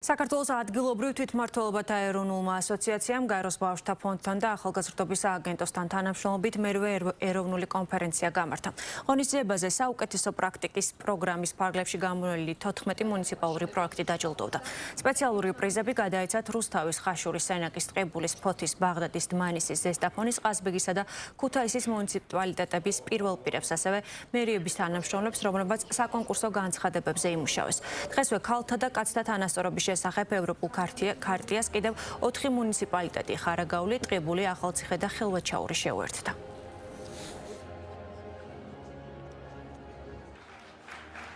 საქართველოს ადგილობრივ თვითმმართველობათა ეროვნულმა ასოციაციამ გაეროს ბავშვთა ფონდთან და ახალგაზრდობის სააგენტოსთან თანამშრომლობით მერვე ეროვნული კონფერენცია გამართა. ღონისძიებაზე საუკეთესო პრაქტიკის პროგრამის ფარგლებში გამოვლენილი 14 მუნიციპალური პროექტი დაჯილდოვდა. სპეციალური პრიზები გადაეცათ რუსთავის, ხაშურის, სენაკის, ტყიბულის, ფოთის, ბაღდადის, დმანისის, ზესტაფონის, ყაზბეგისა და ქუთაისის მუნიციპალიტეტების პირველ პირებს, ასევე მერიების თანამშრომლებს, რომლებმაც საკონკურსო განცხადებებზე იმუშავეს. დღესვე ქალთა და კაცთა თანასწორობის შესახებ ევროპულ ქარტიას კიდევ 4 მუნიციპალიტეტი ხარაგაული, ტყიბული, ახალციხე და ხელვაჩაური შეუერთდა.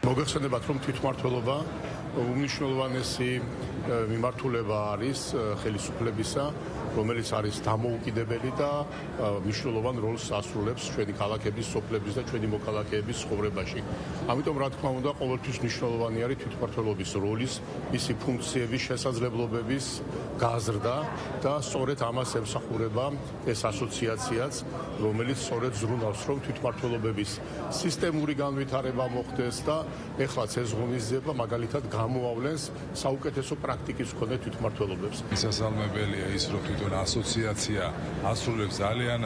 მოგეხსენებათ, რომ თვითმმართველობა უმნიშვნელოვანესი მიმართულება არის ხელისუფლებისა, რომელიც არის დამოუკიდებელი და მნიშვნელოვან როლს ასრულებს ჩვენი ქალაქების, სოფლების და ჩვენი მოქალაქეების ცხოვრებაში. ამიტომ, რა თქმა უნდა, ყოველთვის მნიშვნელოვანი არის თვითმმართველობის როლის, მისი ფუნქციების, შესაძლებლობების გაზრდა და სწორედ ამას ემსახურება ეს ასოციაციაც, რომელიც სწორედ ზრუნავს, რომ თვითმმართველობების სისტემური განვითარება მოხდეს და ეხლაც ეს ღონისძიება მაგალითად გამოავლენს საუკეთესო პრაქტიკის მქონე თვითმმართველობებს. მისასალმებელია ის, რომ თვითონ ასოციაცია ასრულებს ძალიან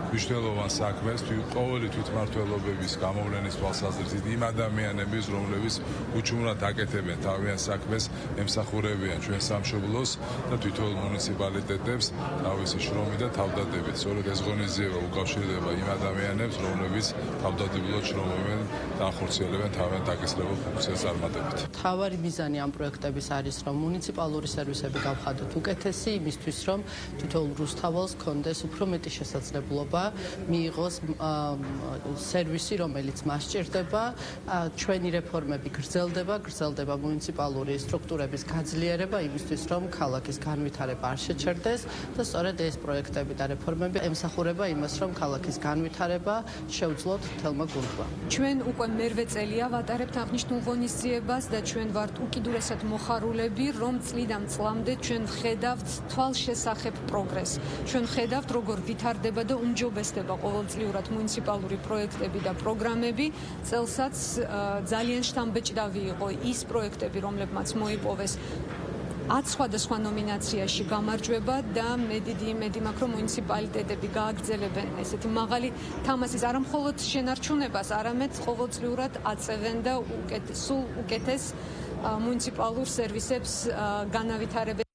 მნიშვნელოვან საქმეს ყოველი თვითმმართველობების გამოვლენის თვალსაზრისით იმ ადამიანების, რომლებიც უჩვეულად აკეთებენ თავიანთ საქმეს, ემსახურებიან ჩვენ სამშობლოს და თვითონ მუნიციპალიტეტებს თავისი შრომით და თავდადებით. სწორედ ეს ღონისძიება უკავშირდება იმ ადამიანებს, რომლებიც თავდადებლად შრომობენ და ახორციელებენ თავიანთ აკისრებულ ფუნქციას წარმატებით. მთავარი მიზანი ამ პროექტების არის, რომ მუნიციპალური სერვისები გავხადოთ უკეთესი, იმისთვის, რომ თითოეულ რუსთაველს ჰქონდეს უფრო მეტი შესაძლებლობა მიიღოს სერვისი, რომელიც მას სჭირდება. ჩვენი რეფორმები გრძელდება მუნიციპალური სტრუქტურების გაძლიერება იმისთვის, რომ ქალაქის განვითარება არ შეჩერდეს და სწორედ ეს პროექტები და რეფორმები ემსახურება იმას, რომ ქალაქის განვითარება შეუძლოთ მთელმა გუნდმა. ჩვენ უკვე მერვე წელია ვატარებთ აღნიშნულ ღონისძიებას და ჩვენ ვართ უკიდურესად მოხარულები, რომ წლიდან წლამდე ჩვენ ვხედავთ თვალშესახებ პროგრესს. ჩვენ ვხედავთ, როგორ ვითარდება და უმჯობესდება ყოველწლიურად მუნიციპალური პროექტები და პროგრამები. წელსაც ძალიან შთამბეჭდავი იყო ის პროექტები, რომლებმაც მოიპოვეს 10 სხვადასხვა ნომინაციაში გამარჯვება და მედი მაქვს, რომ მუნიციპალიტეტები გააგრძელებენ ესეთი მაღალი თამასის არა მხოლოდ შენარჩუნებას, არამედ ყოველწლიურად აწევენ და სულ უკეთეს მუნიციპალურ სერვისებს განავითარებენ.